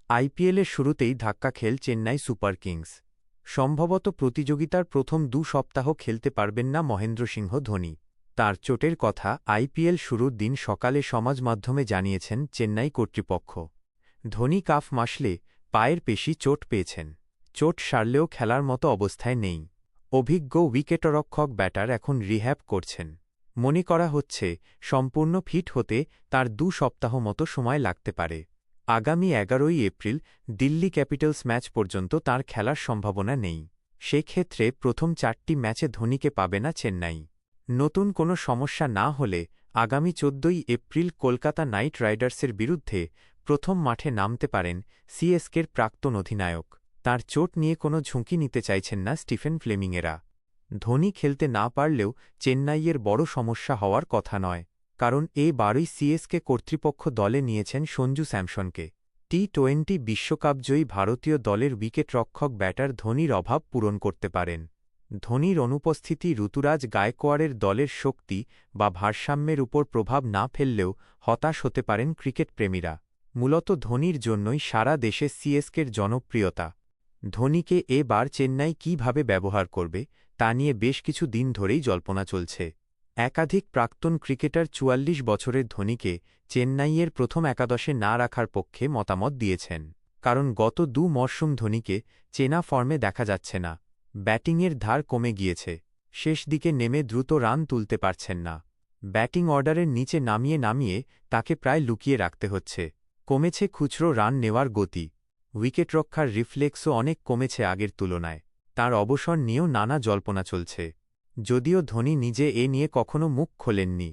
আইপিএলের শুরুতেই ধাক্কা খেল চেন্নাই সুপার কিংস। সম্ভবত প্রতিযোগিতার প্রথম ২ সপ্তাহ খেলতে পারবেন না মহেন্দ্র সিংহ ধোনি। তার চোটের কথা আইপিএল শুরুর দিন সকালে সমাজমাধ্যমে জানিয়েছেন চেন্নাই কর্তৃপক্ষ। ধোনি কাফ মাসলে পায়ের পেশি চোট পেয়েছেন। চোট সারলেও খেলার মতো অবস্থায় নেই। অভিজ্ঞ উইকেটরক্ষক ব্যাটার এখন রিহ্যাব করছেন। মনে করা হচ্ছে সম্পূর্ণ ফিট হতে তার ২ সপ্তাহ মতো সময় লাগতে পারে। আগামী ১১ই এপ্রিল দিল্লি ক্যাপিটালস ম্যাচ পর্যন্ত তাঁর খেলার সম্ভাবনা নেই। সেক্ষেত্রে প্রথম ৪টি ম্যাচে ধোনিকে পাবে না চেন্নাই। নতুন কোনো সমস্যা না হলে আগামী ১৪ই এপ্রিল কলকাতা নাইট রাইডার্সের বিরুদ্ধে প্রথম মাঠে নামতে পারেন সিএসকের প্রাক্তন অধিনায়ক। তাঁর চোট নিয়ে কোনো ঝুঁকি নিতে চাইছেন না স্টিফেন ফ্লেমিংয়েরা। ধোনি খেলতে না পারলেও চেন্নাইয়ের বড় সমস্যা হওয়ার কথা নয়, কারণ এবারই সিএসকে কর্তৃপক্ষ দলে নিয়েছেন সঞ্জু স্যামসনকে। টি-২০ বিশ্বকাপজয়ী ভারতীয় দলের উইকেটরক্ষক ব্যাটার ধোনির অভাব পূরণ করতে পারেন। ধোনির অনুপস্থিতি ঋতুরাজ গায়কোয়াড়ের দলের শক্তি বা ভারসাম্যের উপর প্রভাব না ফেললেও হতাশ হতে পারেন ক্রিকেটপ্রেমীরা। মূলত ধোনির জন্যই সারা দেশে সিএসকের জনপ্রিয়তা। ধোনিকে এবার চেন্নাই কীভাবে ব্যবহার করবে তা নিয়ে বেশ কিছু দিন ধরেই জল্পনা চলছে। একাধিক প্রাক্তন ক্রিকেটার ৪৪ বছরের ধোনিকে চেন্নাইয়ের প্রথম একাদশে না রাখার পক্ষে মতামত দিয়েছেন, কারণ গত ২ মরশুম ধোনিকে চেনা ফর্মে দেখা যাচ্ছে না। ব্যাটিংয়ের ধার কমে গিয়েছে, শেষ দিকে নেমে দ্রুত রান তুলতে পারছেন না। ব্যাটিং অর্ডারের নিচে নামিয়ে নামিয়ে তাকে প্রায় লুকিয়ে রাখতে হচ্ছে। কমেছে খুচরো রান নেওয়ার গতি। উইকেটরক্ষার রিফ্লেক্সও অনেক কমেছে আগের তুলনায়। তাঁর অবসর নিয়েও নানা জল্পনা চলছে, যদিও ধোনি নিজে এ নিয়ে কখনো মুখ খোলেননি।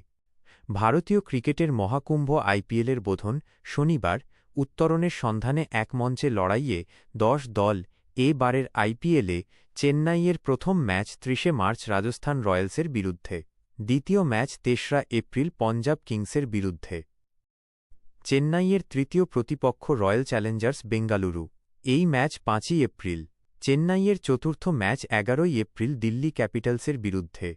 ভারতীয় ক্রিকেটের মহাকুম্ভ আইপিএলের বোধন শনিবার উত্তরণের সন্ধানে এক মঞ্চে লড়াইয়ে ১০ দল এবারের আইপিএলে চেন্নাইয়ের প্রথম ম্যাচ ৩০ মার্চ রাজস্থান রয়্যালসের বিরুদ্ধে, দ্বিতীয় ম্যাচ ৩রা এপ্রিল পঞ্জাব কিংসের বিরুদ্ধে। চেন্নাইয়ের তৃতীয় প্রতিপক্ষ রয়্যাল চ্যালেঞ্জার্স বেঙ্গালুরু। এই ম্যাচ ৫ই এপ্রিল। চেন্নাইয়ের চতুর্থ ম্যাচ ১১ই এপ্রিল দিল্লি ক্যাপিটালসের বিরুদ্ধে।